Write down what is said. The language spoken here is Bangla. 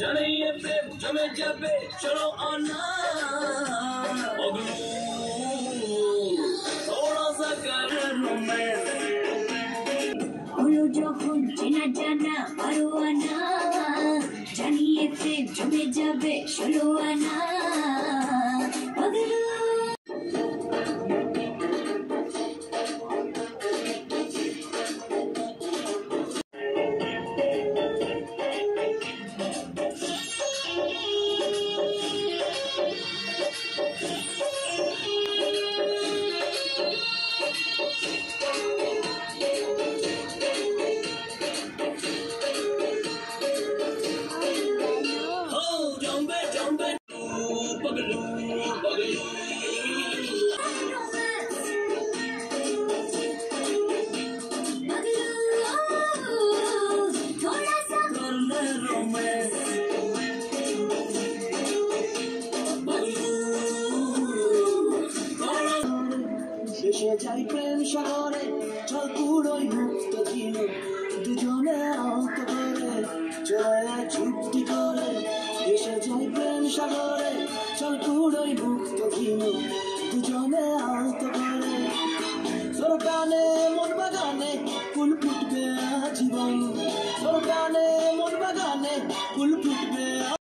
जाने ये प्रेम जमे जाबे चलो आना पगलू थोड़ा सा कर रोमांस হলো যখন চেনা জানা আরো আনা জানিয়ে প্রেম জমে যাবে 16 আনা পাগলু শেষে যাই প্রেম শহরে ঠাকুরই মুক্ত ছিল দুজনে আহত করে চলে চুক্তি